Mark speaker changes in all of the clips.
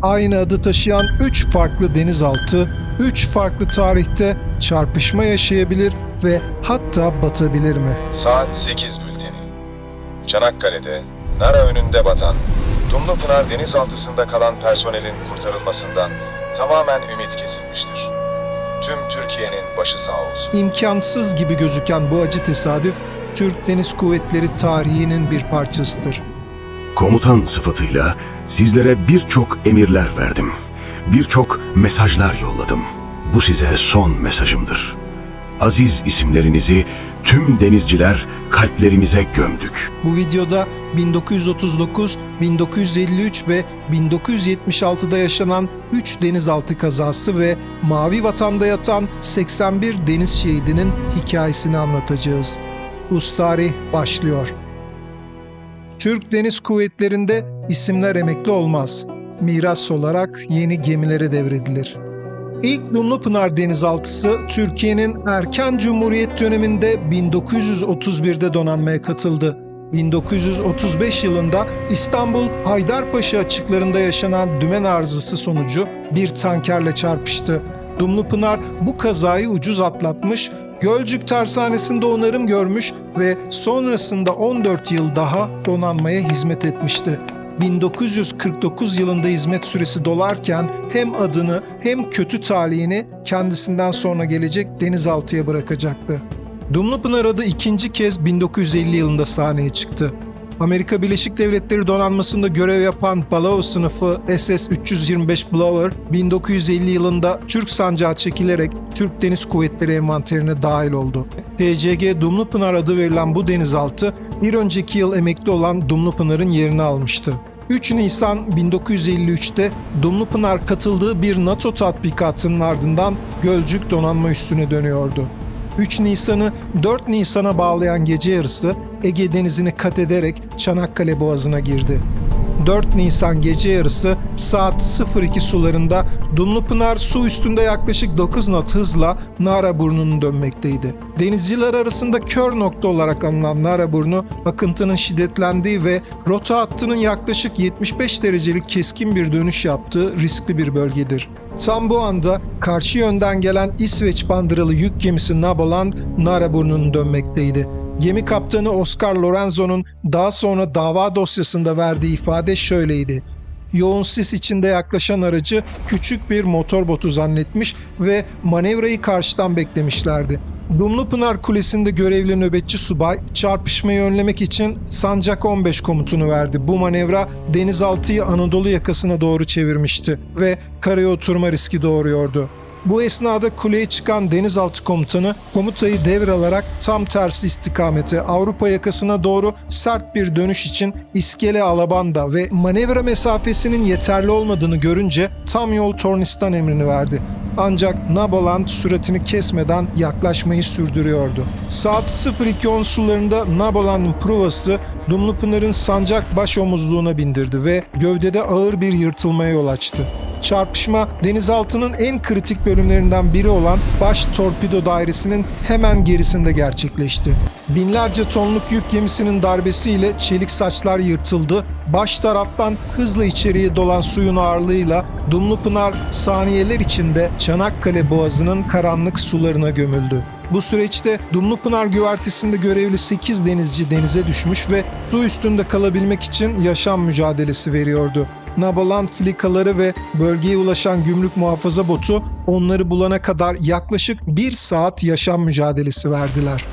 Speaker 1: Aynı adı taşıyan 3 farklı denizaltı, 3 farklı tarihte çarpışma yaşayabilir ve hatta batabilir mi?
Speaker 2: Saat 8 bülteni. Çanakkale'de, Nara önünde batan, Dumlupınar denizaltısında kalan personelin kurtarılmasından tamamen ümit kesilmiştir. Tüm Türkiye'nin başı sağ olsun.
Speaker 1: İmkansız gibi gözüken bu acı tesadüf, Türk Deniz Kuvvetleri tarihinin bir parçasıdır.
Speaker 3: Komutan sıfatıyla sizlere birçok emirler verdim. Birçok mesajlar yolladım. Bu size son mesajımdır. Aziz isimlerinizi tüm denizciler kalplerimize gömdük.
Speaker 1: Bu videoda 1939, 1953 ve 1976'da yaşanan 3 denizaltı kazası ve Mavi Vatan'da yatan 81 deniz şehidinin hikayesini anlatacağız. Tarih başlıyor. Türk Deniz Kuvvetleri'nde isimler emekli olmaz. Miras olarak yeni gemilere devredilir. İlk Dumlupınar denizaltısı Türkiye'nin erken Cumhuriyet döneminde 1931'de donanmaya katıldı. 1935 yılında İstanbul Haydarpaşa açıklarında yaşanan dümen arızası sonucu bir tankerle çarpıştı. Dumlupınar bu kazayı ucuz atlatmış, Gölcük Tersanesi'nde onarım görmüş ve sonrasında 14 yıl daha donanmaya hizmet etmişti. 1949 yılında hizmet süresi dolarken hem adını hem kötü talihini kendisinden sonra gelecek denizaltıya bırakacaktı. Dumlupınar adı ikinci kez 1950 yılında sahneye çıktı. Amerika Birleşik Devletleri donanmasında görev yapan Balao sınıfı SS-325 Blower, 1950 yılında Türk sancağı çekilerek Türk Deniz Kuvvetleri envanterine dahil oldu. TCG Dumlupınar adı verilen bu denizaltı, bir önceki yıl emekli olan Dumlupınar'ın yerini almıştı. 3 Nisan 1953'te Dumlupınar katıldığı bir NATO tatbikatının ardından Gölcük donanma üssüne dönüyordu. 3 Nisan'ı 4 Nisan'a bağlayan gece yarısı Ege Denizi'ni kat ederek Çanakkale Boğazı'na girdi. 4 Nisan gece yarısı saat 02 sularında Dumlupınar su üstünde yaklaşık 9 knot hızla Naraburnu'nu dönmekteydi. Denizciler arasında kör nokta olarak anılan Naraburnu, akıntının şiddetlendiği ve rota hattının yaklaşık 75 derecelik keskin bir dönüş yaptığı riskli bir bölgedir. Tam bu anda karşı yönden gelen İsveç bandıralı yük gemisi Naboland Naraburnu'nu dönmekteydi. Gemi kaptanı Oscar Lorenzo'nun daha sonra dava dosyasında verdiği ifade şöyleydi: yoğun sis içinde yaklaşan aracı küçük bir motor botu zannetmiş ve manevrayı karşıdan beklemişlerdi. Dumlupınar Kulesi'nde görevli nöbetçi subay çarpışmayı önlemek için Sancak 15 komutunu verdi. Bu manevra denizaltıyı Anadolu yakasına doğru çevirmişti ve karaya oturma riski doğuruyordu. Bu esnada kuleye çıkan denizaltı komutanı komutayı devralarak tam tersi istikamete Avrupa yakasına doğru sert bir dönüş için İskele Alabanda ve manevra mesafesinin yeterli olmadığını görünce tam yol tornistan emrini verdi. Ancak Naboland süratini kesmeden yaklaşmayı sürdürüyordu. Saat 02.10 sularında Naboland'ın pruvası Dumlupınar'ın sancak baş omuzluğuna bindirdi ve gövdede ağır bir yırtılmaya yol açtı. Çarpışma denizaltının en kritik bölümlerinden biri olan baş torpido dairesinin hemen gerisinde gerçekleşti. Binlerce tonluk yük gemisinin darbesiyle çelik saçlar yırtıldı. Baş taraftan hızla içeriye dolan suyun ağırlığıyla Dumlupınar saniyeler içinde Çanakkale Boğazı'nın karanlık sularına gömüldü. Bu süreçte Dumlupınar güvertesinde görevli 8 denizci denize düşmüş ve su üstünde kalabilmek için yaşam mücadelesi veriyordu. Naboland filikaları ve bölgeye ulaşan gümrük muhafaza botu onları bulana kadar yaklaşık 1 saat yaşam mücadelesi verdiler.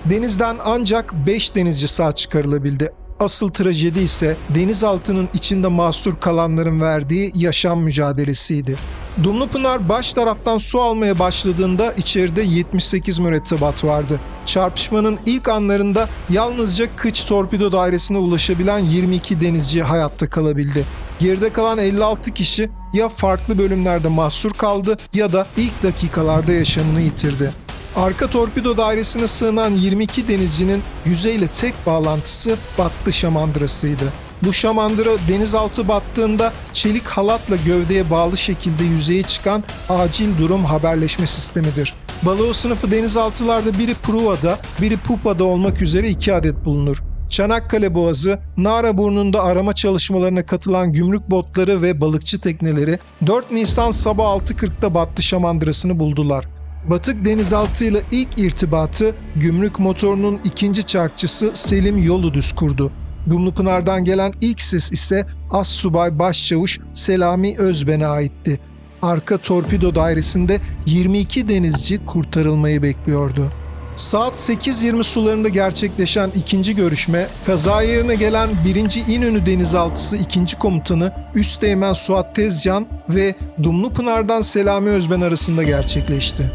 Speaker 1: Denizden ancak 5 denizci sağ çıkarılabildi. Asıl trajedi ise denizaltının içinde mahsur kalanların verdiği yaşam mücadelesiydi. Dumlupınar baş taraftan su almaya başladığında içeride 78 mürettebat vardı. Çarpışmanın ilk anlarında yalnızca kıç torpido dairesine ulaşabilen 22 denizci hayatta kalabildi. Geride kalan 56 kişi ya farklı bölümlerde mahsur kaldı ya da ilk dakikalarda yaşamını yitirdi. Arka torpido dairesine sığınan 22 denizcinin yüzeyle tek bağlantısı battı şamandırasıydı. Bu şamandıra denizaltı battığında çelik halatla gövdeye bağlı şekilde yüzeye çıkan acil durum haberleşme sistemidir. Balao sınıfı denizaltılarda biri Pruva'da, biri Pupa'da olmak üzere 2 adet bulunur. Çanakkale Boğazı, Naraburnu'nda arama çalışmalarına katılan gümrük botları ve balıkçı tekneleri 4 Nisan sabah 6.40'da Battı Şamandırası'nı buldular. Batık denizaltı ile ilk irtibatı gümrük motorunun ikinci çarkçısı Selim Yoludüz kurdu. Dumlupınar'dan gelen ilk ses ise Assubay Başçavuş Selami Özben'e aitti. Arka torpido dairesinde 22 denizci kurtarılmayı bekliyordu. Saat 8.20 sularında gerçekleşen ikinci görüşme, kaza yerine gelen 1. İnönü Denizaltısı 2. Komutanı Üsteğmen Suat Tezcan ve Dumlupınar'dan Selami Özben arasında gerçekleşti.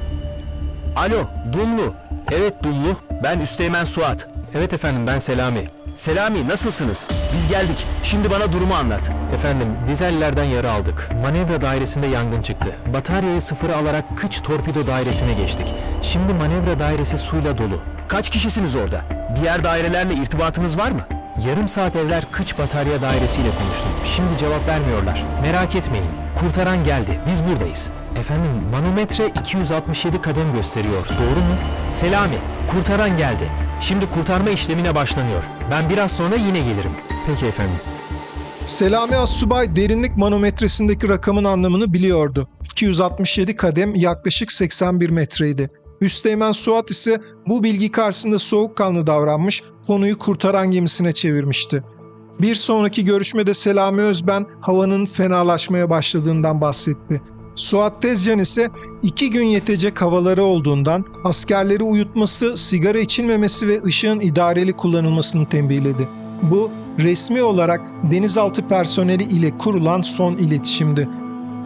Speaker 4: Alo, Dumlu. Evet Dumlu, ben Üsteğmen Suat. Evet efendim, ben Selami. Selami, nasılsınız? Biz geldik. Şimdi bana durumu anlat. Efendim, dizellerden yara aldık. Manevra dairesinde yangın çıktı. Bataryayı sıfıra alarak kıç torpido dairesine geçtik. Şimdi manevra dairesi suyla dolu. Kaç kişisiniz orada? Diğer dairelerle irtibatınız var mı? Yarım saat evvel kıç batarya dairesiyle konuştum. Şimdi cevap vermiyorlar. Merak etmeyin. Kurtaran geldi. Biz buradayız. Efendim, manometre 267 kadem gösteriyor. Doğru mu? Selami, kurtaran geldi. Şimdi kurtarma işlemine başlanıyor. Ben biraz sonra yine gelirim. Peki efendim.
Speaker 1: Selami Assubay derinlik manometresindeki rakamın anlamını biliyordu. 267 kadem yaklaşık 81 metreydi. Üsteğmen Suat ise bu bilgi karşısında soğukkanlı davranmış, konuyu kurtaran gemisine çevirmişti. Bir sonraki görüşmede Selami Özben havanın fenalaşmaya başladığından bahsetti. Suat Tezcan ise 2 gün yetecek havaları olduğundan askerleri uyutması, sigara içilmemesi ve ışığın idareli kullanılmasını tembihledi. Bu resmi olarak denizaltı personeli ile kurulan son iletişimdi.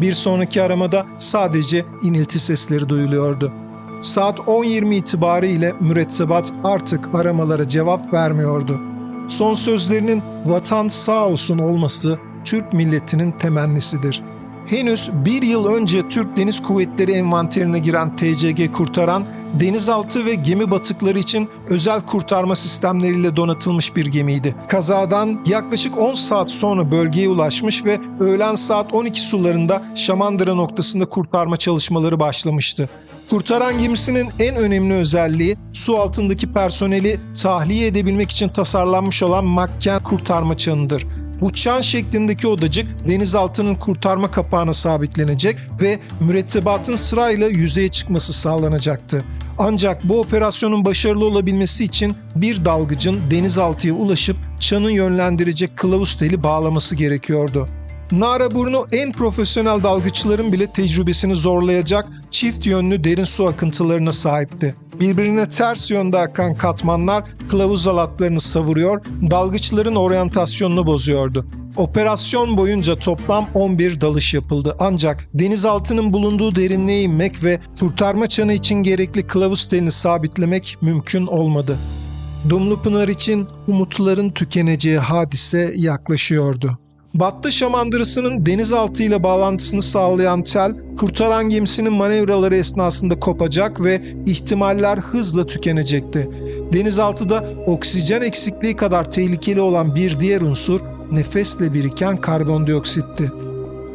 Speaker 1: Bir sonraki aramada sadece inilti sesleri duyuluyordu. Saat 10.20 itibariyle mürettebat artık aramalara cevap vermiyordu. Son sözlerinin "vatan sağ olsun" olması Türk milletinin temennisidir. Henüz bir yıl önce Türk Deniz Kuvvetleri envanterine giren TCG Kurtaran, denizaltı ve gemi batıkları için özel kurtarma sistemleriyle donatılmış bir gemiydi. Kazadan yaklaşık 10 saat sonra bölgeye ulaşmış ve öğlen saat 12 sularında Şamandıra noktasında kurtarma çalışmaları başlamıştı. Kurtaran gemisinin en önemli özelliği su altındaki personeli tahliye edebilmek için tasarlanmış olan Makken kurtarma çanıdır. Bu çan şeklindeki odacık denizaltının kurtarma kapağına sabitlenecek ve mürettebatın sırayla yüzeye çıkması sağlanacaktı. Ancak bu operasyonun başarılı olabilmesi için bir dalgıcın denizaltıya ulaşıp çanı yönlendirecek kılavuz teli bağlaması gerekiyordu. Naraburnu en profesyonel dalgıçların bile tecrübesini zorlayacak çift yönlü derin su akıntılarına sahipti. Birbirine ters yönde akan katmanlar kılavuz halatlarını savuruyor, dalgıçların oryantasyonunu bozuyordu. Operasyon boyunca toplam 11 dalış yapıldı. Ancak denizaltının bulunduğu derinliğe inmek ve kurtarma çanı için gerekli kılavuz telini sabitlemek mümkün olmadı. Dumlupınar için umutların tükeneceği hadise yaklaşıyordu. Battı Şamandırası'nın denizaltı ile bağlantısını sağlayan tel, kurtaran gemisinin manevraları esnasında kopacak ve ihtimaller hızla tükenecekti. Denizaltıda oksijen eksikliği kadar tehlikeli olan bir diğer unsur, nefesle biriken karbondioksitti.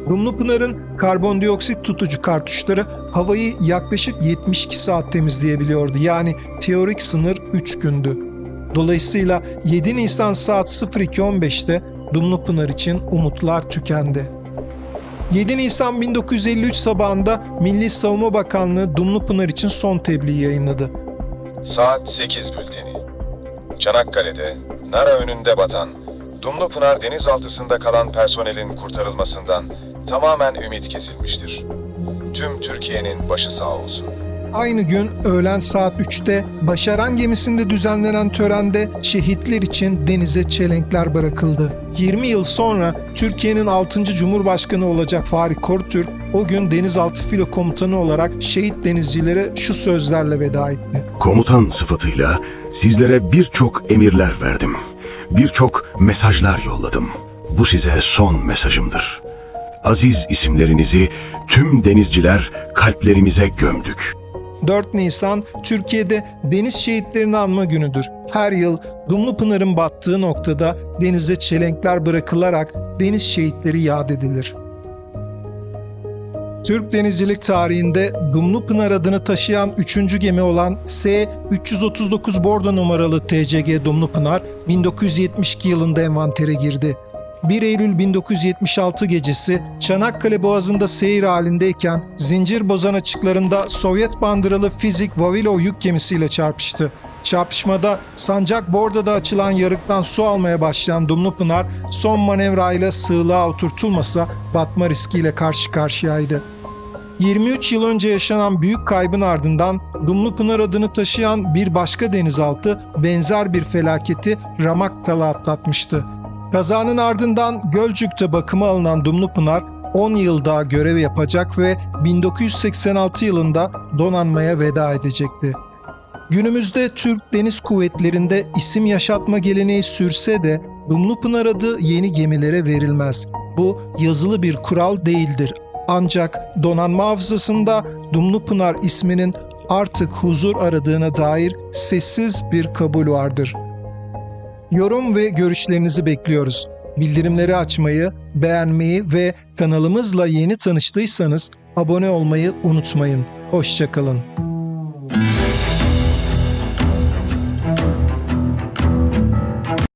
Speaker 1: Dumlupınar'ın karbondioksit tutucu kartuşları havayı yaklaşık 72 saat temizleyebiliyordu. Yani teorik sınır 3 gündü. Dolayısıyla 7 Nisan saat 02.15'te Dumlupınar için umutlar tükendi. 7 Nisan 1953 sabahında Milli Savunma Bakanlığı Dumlupınar için son tebliği yayınladı.
Speaker 2: Saat 8 bülteni. Çanakkale'de, Nara önünde batan, Dumlupınar denizaltısında kalan personelin kurtarılmasından tamamen ümit kesilmiştir. Tüm Türkiye'nin başı sağ olsun.
Speaker 1: Aynı gün öğlen saat 3'te Başaran gemisinde düzenlenen törende şehitler için denize çelenkler bırakıldı. 20 yıl sonra Türkiye'nin 6. Cumhurbaşkanı olacak Farik Korutürk o gün denizaltı filo komutanı olarak şehit denizcilere şu sözlerle veda etti.
Speaker 3: Komutan sıfatıyla sizlere birçok emirler verdim. Birçok mesajlar yolladım. Bu size son mesajımdır. Aziz isimlerinizi tüm denizciler kalplerimize gömdük.
Speaker 1: 4 Nisan Türkiye'de deniz şehitlerini anma günüdür. Her yıl Dumlupınar'ın battığı noktada denize çelenkler bırakılarak deniz şehitleri yad edilir. Türk denizcilik tarihinde Dumlupınar adını taşıyan 3. gemi olan S-339 bordo numaralı TCG Dumlupınar 1972 yılında envantere girdi. 1 Eylül 1976 gecesi Çanakkale Boğazı'nda seyir halindeyken zincir bozan açıklarında Sovyet bandıralı Fizik Vavilov yük gemisiyle çarpıştı. Çarpışmada sancak bordoda açılan yarıktan su almaya başlayan Dumlupınar son manevrayla sığlığa oturtulmasa batma riskiyle karşı karşıyaydı. 23 yıl önce yaşanan büyük kaybın ardından Dumlupınar adını taşıyan bir başka denizaltı benzer bir felaketi Ramaktal'a atlatmıştı. Kazanın ardından Gölcük'te bakıma alınan Dumlupınar 10 yıl daha görev yapacak ve 1986 yılında donanmaya veda edecekti. Günümüzde Türk Deniz Kuvvetleri'nde isim yaşatma geleneği sürse de Dumlupınar adı yeni gemilere verilmez. Bu yazılı bir kural değildir. Ancak donanma hafızasında Dumlupınar isminin artık huzur aradığına dair sessiz bir kabul vardır. Yorum ve görüşlerinizi bekliyoruz. Bildirimleri açmayı, beğenmeyi ve kanalımızla yeni tanıştıysanız abone olmayı unutmayın. Hoşça kalın.